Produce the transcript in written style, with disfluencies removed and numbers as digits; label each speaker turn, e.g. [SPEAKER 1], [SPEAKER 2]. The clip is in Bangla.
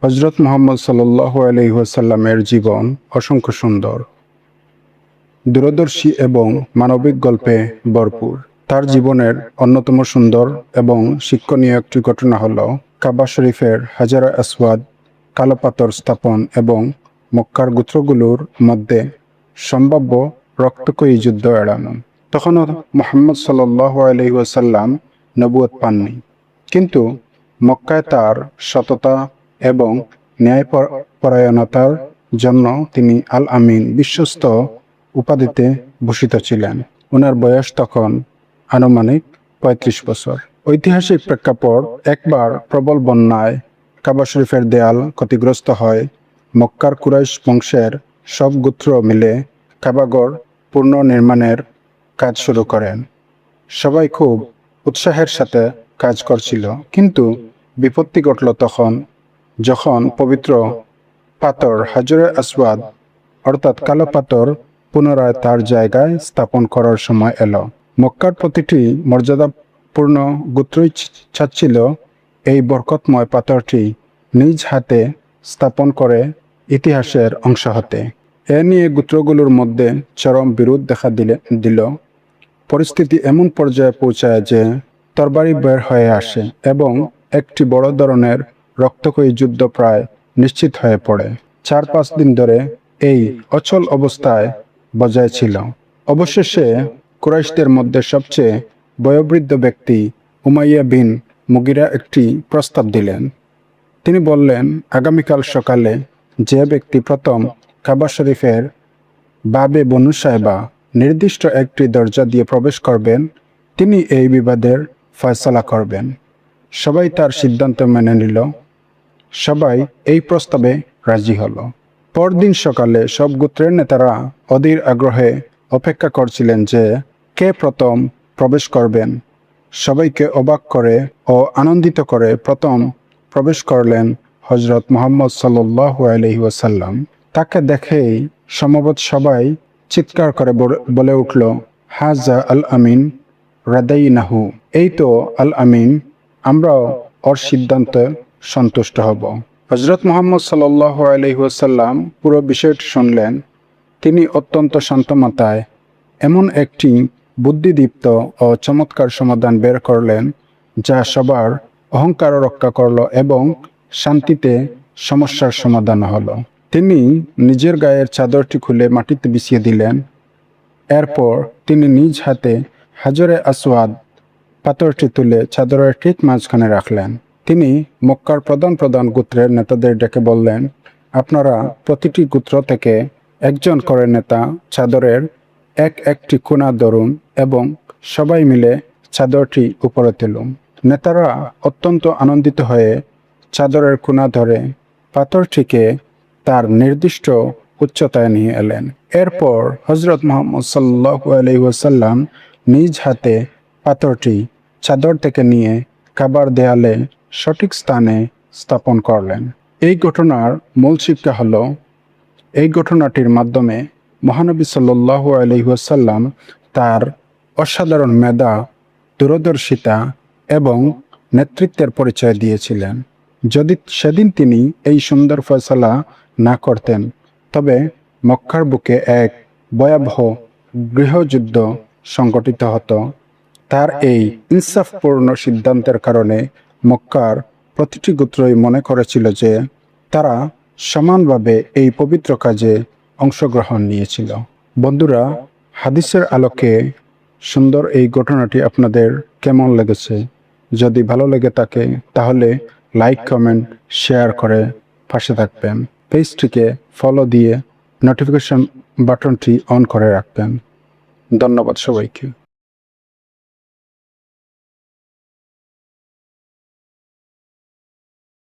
[SPEAKER 1] হযরত মুহাম্মদ সাল্লাল্লাহু আলাইহি ওয়াসাল্লামের জীবন অসংখ্য সুন্দর, দূরদর্শী এবং মানবিক গল্পে ভরপুর। তার জীবনের অন্যতম সুন্দর এবং শিক্ষণীয় একটি ঘটনা হল কাবা শরীফের হাজারে আসওয়াদ কালো পাথর স্থাপন এবং মক্কার গোত্রগুলোর মধ্যে সম্ভাব্য রক্তক্ষয়ী যুদ্ধ এড়ানো। তখনও মুহাম্মদ সাল্লাল্লাহু আলাইহি ওয়াসাল্লাম নবুয়ত পাননি, কিন্তু মক্কায় তার সততা এবং ন্যায়পরায়ণতার জন্য তিনি আল আমিন বিশ্বস্ত উপাধিতে ভূষিত ছিলেন। ওনার বয়স তখন আনুমানিক ৩৫ বছর। ঐতিহাসিক প্রেক্ষাপট: একবার প্রবল বন্যায় কাবা শরীফের দেয়াল ক্ষতিগ্রস্ত হয়। মক্কার কুরাইশ বংশের সব গোত্র মিলে কাবাগর পুনর্নির্মাণের কাজ শুরু করেন। সবাই খুব উৎসাহের সাথে কাজ করছিল, কিন্তু বিপত্তি ঘটল যখন পবিত্র পাথর হাজরে আসওয়াদ অর্থাৎ কালো পাথর পুনরায় তার জায়গায় স্থাপন করার সময় এলো। মক্কার প্রতিটি মর্যাদাপূর্ণ গোত্রই চাচ্ছিল এই বরকতময় পাথরটি নিজ হাতে স্থাপন করে ইতিহাসের অংশ হতে। এ নিয়ে গোত্রগুলোর মধ্যে চরম বিরোধ দেখা দিল। পরিস্থিতি এমন পর্যায়ে পৌঁছায় যে তরবারি বের হয়ে আসে এবং একটি বড় ধরনের রক্তক্ষয়ী যুদ্ধ প্রায় নিশ্চিত হয়ে পড়ে। ৪-৫ দিন ধরে এই অচল অবস্থায় বজায় ছিল। অবশেষে কুরাইশদের মধ্যে সবচেয়ে বয়োবৃদ্ধ ব্যক্তি উমাইয়া বিন মুগিরা একটি প্রস্তাব দিলেন। তিনি বললেন, আগামীকাল সকালে যে ব্যক্তি প্রথম কাবা শরীফের বাবে বনু সায়বা নির্দিষ্ট একটি দরজা দিয়ে প্রবেশ করবেন, তিনি এই বিবাদের ফয়সালা করবেন। সবাই তার সিদ্ধান্ত মেনে নিল। সবাই এই প্রস্তাবে রাজি হলো। পরদিন সকালে সব গোত্রের নেতারা অধীর আগ্রহে অপেক্ষা করছিলেন যে কে প্রথম প্রবেশ করবেন। সবাইকে অবাক করে ও আনন্দিত করে প্রথম প্রবেশ করলেন হযরত মুহাম্মদ সাল্লাল্লাহু আলাইহি ওয়াসাল্লাম। তাকে দেখেই সমবেত সবাই চিৎকার করে বলে উঠল, হাজা আল আমিন রাদাইনাহু। এই তো আল আমিন, আমরাও ওর সিদ্ধান্তে সন্তুষ্ট হব। হযরত মুহাম্মদ সাল্লাল্লাহু আলাইহি ওয়াসাল্লাম পুরো বিষয়টি শুনলেন। তিনি অত্যন্ত শান্ত মাথায় এমন একটি বুদ্ধিদীপ্ত ও চমৎকার সমাধান বের করলেন, যা সবার অহংকার রক্ষা করল এবং শান্তিতে সমস্যার সমাধান হলো। তিনি নিজের গায়ের চাদরটি খুলে মাটিতে বিছিয়ে দিলেন। এরপর তিনি নিজ হাতে হাজরে আসওয়াদ পাথরটি তুলে চাদরের ঠিক মাঝখানে রাখলেন। তিনি মক্কার প্রধান গোত্রের নেতাদের ডেকে বললেন, আপনারা প্রতিটি গোত্র থেকে একজন করে নেতা চাদরের একটি কোণা ধরুন এবং সবাই মিলে চাদরটি উপরে তুলুন। নেতারা অত্যন্ত আনন্দিত হয়ে চাদরের কোণা ধরে পাথরটিকে তার নির্দিষ্ট উচ্চতায় নিয়ে এলেন। এরপর হযরত মুহাম্মদ সাল্লাল্লাহু আলাইহি ওয়াসাল্লাম নিজ হাতে পাথরটি চাদর থেকে নিয়ে কাবার দেয়ালে সঠিক স্থানে স্থাপন করলেন। এই ঘটনার মূল শিক্ষা হলো, এই ঘটনাটির মাধ্যমে মহানবী সাল্লাল্লাহু আলাইহি ওয়াসাল্লাম তার অসাধারণ মেধা, দূরদর্শিতা এবং নেতৃত্বের পরিচয় দিয়েছিলেন। যদি সেদিন তিনি এই সুন্দর ফয়সালা না করতেন, তবে মক্কার বুকে এক ভয়াবহ গৃহযুদ্ধ সংঘটিত হতো। তার এই ইনসাফপূর্ণ সিদ্ধান্তের কারণে মক্কার প্রতিটি গোত্রই মনে করেছিল যে তারা সমানভাবে এই পবিত্র কাজে অংশগ্রহণ নিয়েছিল। বন্ধুরা, হাদিসের আলোকে সুন্দর এই ঘটনাটি আপনাদের কেমন লেগেছে? যদি ভালো লেগে থাকে তাহলে লাইক, কমেন্ট, শেয়ার করে পাশে থাকবেন। পেজটিকে ফলো দিয়ে নোটিফিকেশন বাটনটি অন করে রাখবেন। ধন্যবাদ সবাইকে।